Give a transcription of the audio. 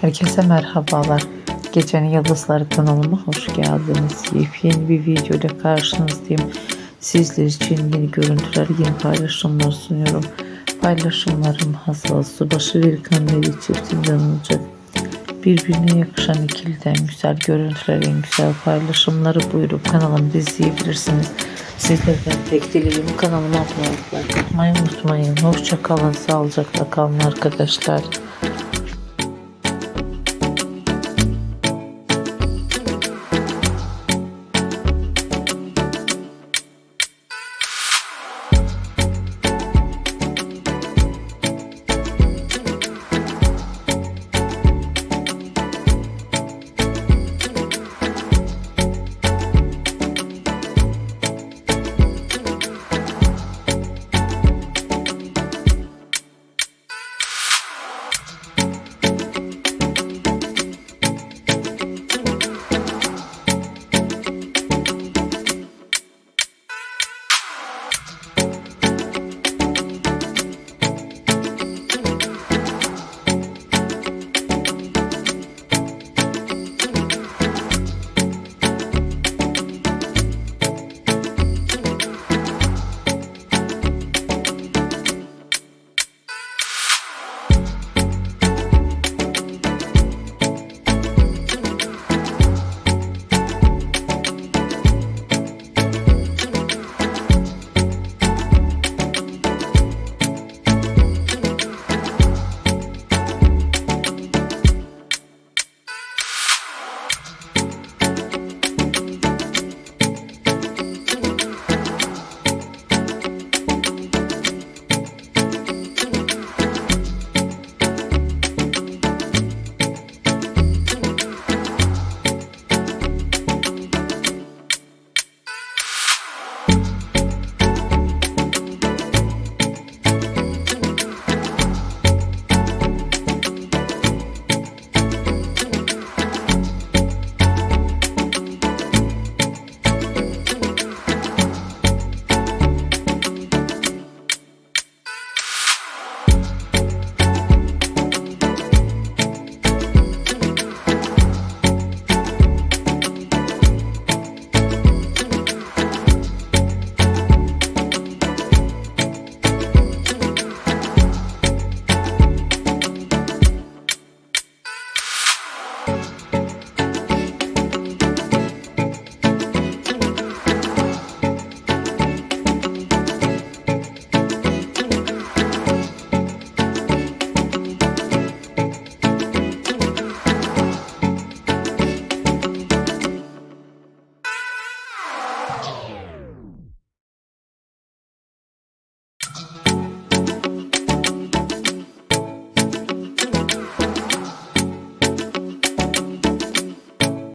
Herkese merhabalar. Gecenin Yıldızları kanalıma hoş geldiniz. Yepyeni bir video ile karşınızdayım. Sizler için yeni görüntüler, yeni paylaşımlar sunuyorum. Paylaşımlarım Hazal Subaşı ve Kanleri çiftinden olacak. Birbirine yakışan ikiliden güzel görüntülerin, güzel paylaşımları buyurup kanalımda izleyebilirsiniz. Sizlerden tek dileğim kanalıma abone olmayı unutmayın. Hoşça kalın, sağlıcakla kalın arkadaşlar.